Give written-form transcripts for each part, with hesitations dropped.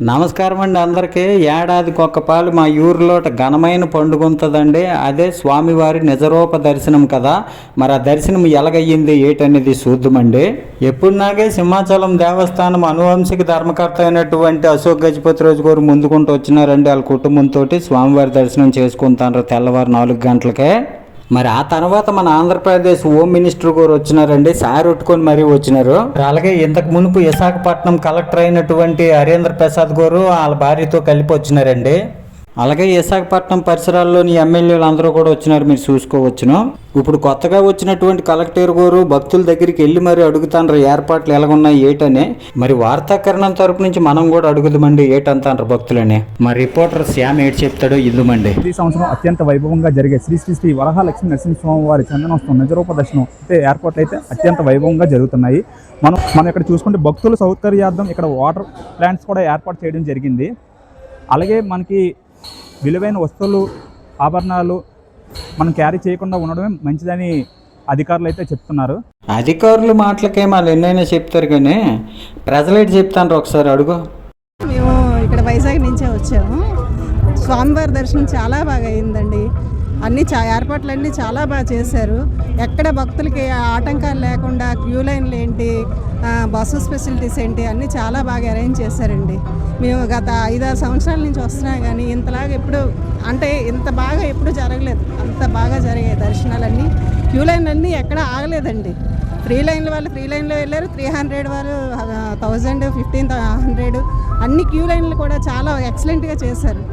నమస్కారం అండి అందరికీ. ఏడాదికి ఒక్కపాలు మా ఊరిలోట ఘనమైన పండుగ ఉంటుందండి. అదే స్వామివారి నిజరూప దర్శనం కదా. మరి ఆ దర్శనం ఎలాగయ్యింది ఏటనేది చూద్దామండి. ఎప్పుడునాగే సింహాచలం దేవస్థానం అనువంశిక ధర్మకర్త అయినటువంటి అశోక్ గజపతి రాజు గారు ముందుకుంటూ వచ్చినారండి. వాళ్ళ కుటుంబంతో స్వామివారి దర్శనం చేసుకుంటారు తెల్లవారు 4 గంటలకే. మరి ఆ తర్వాత మన ఆంధ్రప్రదేశ్ హోమ్ మినిస్టర్ గారు వచ్చినారండి. సారొట్టుకొని మరీ వచ్చినారు. అలాగే ఇంతకు మునుపు విశాఖపట్నం కలెక్టర్ అయినటువంటి హరేంద్ర ప్రసాద్ గారు వాళ్ళ భార్యతో కలిపి వచ్చినారండి. అలాగే విశాఖపట్నం పరిసరాల్లోని ఎమ్మెల్యేలు అందరూ కూడా వచ్చినారు, మీరు చూసుకోవచ్చును. ఇప్పుడు కొత్తగా వచ్చినటువంటి కలెక్టర్ గారు భక్తుల దగ్గరికి వెళ్ళి మరి అడుగుతాండ్రు ఏర్పాట్లు ఎలాగున్నాయి ఏటని. మరి వార్తాకరణం తరపు నుంచి మనం కూడా అడుగుదామండి ఏటంటారు భక్తులని. మరి రిపోర్టర్ శ్యామ్ ఏడు చెప్తాడో ఇల్లుమండి. ఈ సంవత్సరం అత్యంత వైభవంగా జరిగే శ్రీ శ్రీ శ్రీ వరహాలక్ష్మి నరసింహస్వామి వారి చందనోత్సవం నిజరూప దర్శనం అయితే ఏర్పాట్లు అయితే అత్యంత వైభవంగా జరుగుతున్నాయి. మనం ఇక్కడ చూసుకుంటే భక్తుల సౌకర్యార్థం ఇక్కడ వాటర్ ప్లాంట్స్ కూడా ఏర్పాటు చేయడం జరిగింది. అలాగే మనకి విలువైన వస్తువులు ఆభరణాలు మనం క్యారీ చేయకుండా ఉండడమే మంచిదని అధికారులు అయితే చెప్తున్నారు. అధికారులు మాటలకేమో వాళ్ళు ఎన్నైనా చెప్తారు కానీ ప్రజలైతే చెప్తాను ఒకసారి అడుగు. మేము ఇక్కడ వైజాగ్ నుంచే వచ్చాము. స్వామివారి దర్శనం చాలా బాగా అయిందండి. అన్ని ఏర్పాట్లన్నీ చాలా బాగా చేశారు. ఎక్కడ భక్తులకి ఆటంకాలు లేకుండా క్యూ లైన్లు ఏంటి, బస్సు ఫెసిలిటీస్ ఏంటి అన్నీ చాలా బాగా అరేంజ్ చేశారండి. మేము గత 5-6 సంవత్సరాల నుంచి వస్తున్నాం కానీ ఇంతలాగా ఇంత బాగా ఎప్పుడు జరగలేదు. అంత బాగా జరిగాయి దర్శనాలన్నీ. క్యూ లైన్లు అన్నీ ఎక్కడ ఆగలేదండి. ఫ్రీ లైన్ల వాళ్ళు ఫ్రీ లైన్లో వెళ్ళారు, 300 వాళ్ళు 1000, 1500 అన్ని క్యూ లైన్లు కూడా చాలా ఎక్సలెంట్గా చేశారు.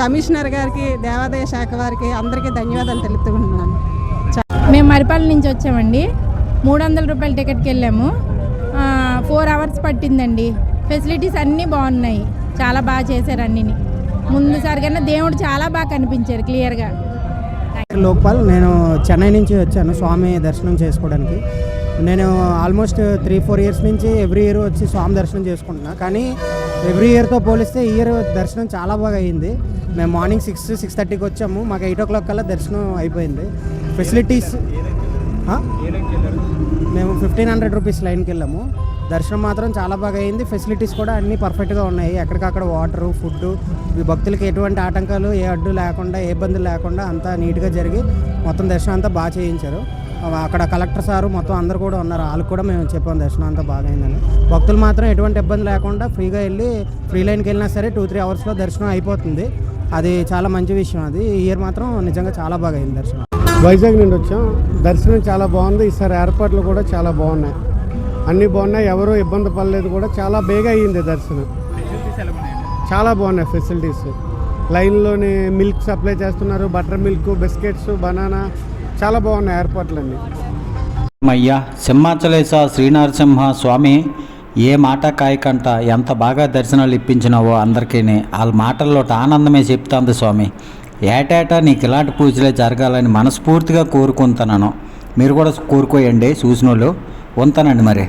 కమిషనర్ గారికి, దేవాదాయ శాఖ వారికి అందరికీ ధన్యవాదాలు తెలుపుతున్నాను. మేము మరిపాల నుంచి వచ్చామండి. 300 రూపాయల టికెట్కి వెళ్ళాము. 4 అవర్స్ పట్టిందండి. ఫెసిలిటీస్ అన్నీ బాగున్నాయి, చాలా బాగా చేశారు అన్నిని. ముందుసారి కన్నా దేవుడు చాలా బాగా కనిపించారు క్లియర్గా. లోక్పాల్, నేను చెన్నై నుంచి వచ్చాను స్వామి దర్శనం చేసుకోవడానికి. నేను ఆల్మోస్ట్ 3-4 ఇయర్స్ నుంచి ఎవ్రీ ఇయర్ వచ్చి స్వామి దర్శనం చేసుకుంటున్నా. కానీ ఎవ్రీ ఇయర్తో పోలిస్తే ఈ ఇయర్ దర్శనం చాలా బాగా అయ్యింది. మేము మార్నింగ్ 6-6:30కి వచ్చాము. మాకు 8 o'clock కల్లా దర్శనం అయిపోయింది. ఫెసిలిటీస్ మేము 1500 రూపీస్ లైన్కి వెళ్ళాము. దర్శనం మాత్రం చాలా బాగా అయింది. ఫెసిలిటీస్ కూడా అన్నీ పర్ఫెక్ట్గా ఉన్నాయి. ఎక్కడికక్కడ వాటరు, ఫుడ్డు, ఈ భక్తులకి ఎటువంటి ఆటంకాలు, ఏ అడ్డు లేకుండా, ఏ ఇబ్బందులు లేకుండా అంతా నీట్గా జరిగి మొత్తం దర్శనం అంతా బాగా చేయించారు. అక్కడ కలెక్టర్ సారు మొత్తం అందరు కూడా ఉన్నారు. వాళ్ళకి కూడా మేము చెప్పాము దర్శనం అంతా బాగా అయిందని. భక్తులు మాత్రం ఎటువంటి ఇబ్బంది లేకుండా ఫ్రీగా వెళ్ళి ఫ్రీ లైన్కి వెళ్ళినా సరే 2-3 అవర్స్లో దర్శనం అయిపోతుంది. అది చాలా మంచి విషయం. అది ఈ ఇయర్ మాత్రం నిజంగా చాలా బాగా అయింది దర్శనం. వైజాగ్ నుండి వచ్చాం. దర్శనం చాలా బాగుంది. ఈసారి ఏర్పాట్లు కూడా చాలా బాగున్నాయి, అన్నీ బాగున్నాయి. ఎవరూ ఇబ్బంది పడలేదు కూడా. చాలా బేగా అయ్యింది దర్శనం. చాలా బాగున్నాయి ఫెసిలిటీస్. లైన్లోని మిల్క్ సప్లై చేస్తున్నారు, బటర్ మిల్క్, బిస్కెట్స్, బనానా, చాలా బాగున్నాయి ఏర్పాట్లన్నీ. అయ్యా సింహాచలేశ శ్రీనరసింహ స్వామి ఏ మాట కాయకంట ఎంత బాగా దర్శనాలు ఇప్పించినావో అందరికీ. వాళ్ళ మాటల్లో ఆనందమే చెప్తాంది స్వామి. ఏటేటా నీకు ఇలాంటి పూజలే జరగాలని మనస్ఫూర్తిగా కోరుకుంటున్నాను. మీరు కూడా కోరుకోయండి చూసిన వాళ్ళు. ఉంటానండి మరి.